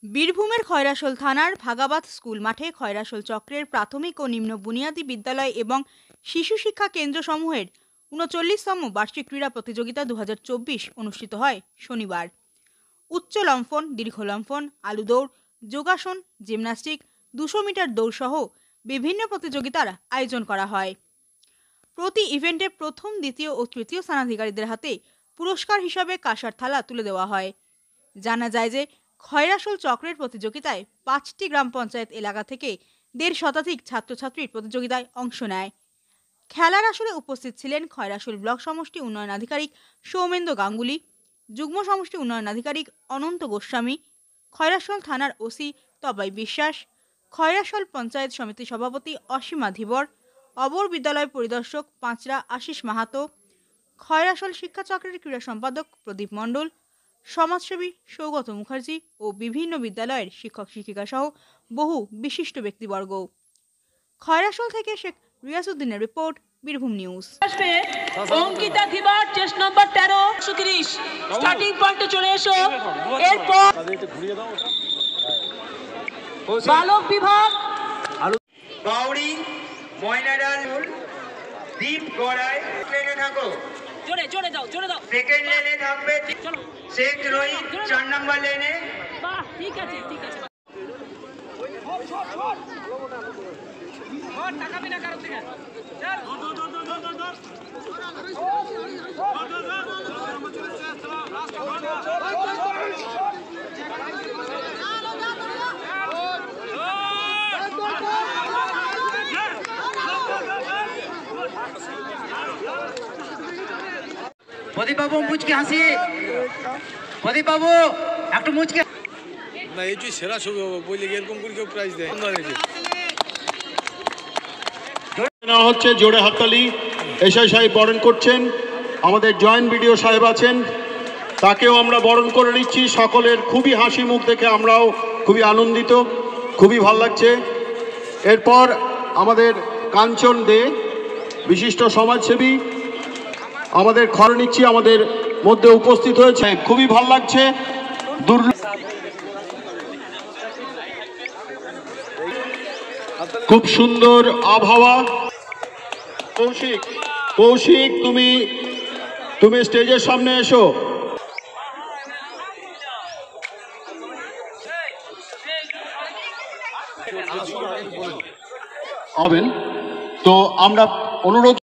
বীরভূমের খয়রাশোল থানার ভাগাবাদ স্কুল মাঠে খয়রাশোল চক্রের প্রাথমিক ও নিম্ন বুনিয়াদী বিদ্যালয় এবং শিশু শিক্ষা কেন্দ্রসমূহের ৩৯তম বার্ষিক ক্রীড়া প্রতিযোগিতা ২০২৪ অনুষ্ঠিত হয় শনিবার। উচ্চ লম্ফন, দীর্ঘ লম্ফন, আলু দৌড়, যোগাসন, জিমন্যাস্টিক, ২০০ মিটার দৌড় সহ বিভিন্ন প্রতিযোগিতার আয়োজন করা হয়। প্রতি ইভেন্টে প্রথম, দ্বিতীয় ও তৃতীয় স্থানাধিকারীদের হাতে পুরস্কার হিসাবে কাঁসার থালা তুলে দেওয়া হয়। জানা যায় যে খয়রাশোল চক্রের প্রতিযোগিতায় ৫টি গ্রাম পঞ্চায়েত এলাকা থেকে ১৫০ শতাধিক ছাত্রছাত্রীর প্রতিযোগিতায় অংশ নেয়। খেলার আসরে উপস্থিত ছিলেন খয়রাশোল ব্লক সমষ্টি উন্নয়ন আধিকারিক সৌমেন্দ্র গাঙ্গুলি, যুগ্ম সমষ্টি উন্নয়ন আধিকারিক অনন্ত গোস্বামী, খয়রাশোল থানার ওসি তবাই বিশ্বাস, খয়রাশোল পঞ্চায়েত সমিতি সভাপতি অসীমা ধীবর, অবর বিদ্যালয় পরিদর্শক পাঁচরা আশিস মাহাতো, খয়রাশোল শিক্ষাচক্রের ক্রীড়া সম্পাদক প্রদীপ মণ্ডল, সমাজসেবী সৌগত মুখার্জি ও বিভিন্ন বিদ্যালয়ের শিক্ষক শিক্ষিকা সহ বহু বিশিষ্ট ব্যক্তিবর্গ। খয়রাশোল থেকে শেখ রিয়াসউদ্দিনের রিপোর্ট, বীরভূম নিউজ। অঙ্কিতা ধীবর, চেস্ট নম্বর 13, স্টার্টিং পয়েন্টে চলে এসো। এরপর বালক বিভাগ বাউরি, ময়নাডাল, দীপ গড়াই লেনে থাকো। জোরে জোরে দাও, জোরে দাও। সেকেন্ড লেনে থাকবে শেখ রোহিত, 4 নম্বর লেনে। বাহ, ঠিক আছে, ঠিক আছে। টাকা বিনা কারো থেকে প্রদীপ বাবু মুচকে হাসি, প্রদীপ বাবু একটু মুচকে না। এই যে সেরা ছবি বললে এরকম করে কেউ প্রাইজ দেয় না হচ্ছে। জোরে হাততালি। এসআই সাহেব বরণ করছেন, আমাদের জয়েন্ট বিডিও সাহেব আছেন, তাকেও আমরা বরণ করে নিচ্ছি। সকলের খুবই হাসি মুখ দেখে আমরাও খুবই আনন্দিত, খুবই ভাল লাগছে। এরপর আমাদের কাঞ্চন দে, বিশিষ্ট সমাজসেবী, আমাদের খবর নিচ্ছি, আমাদের মধ্যে উপস্থিত হয়েছে, খুবই ভাল লাগছে। খুব সুন্দর আবহাওয়া। কৌশিক, কৌশিক তুমি স্টেজের সামনে এসো। হবেন তো আমরা অনুরোধ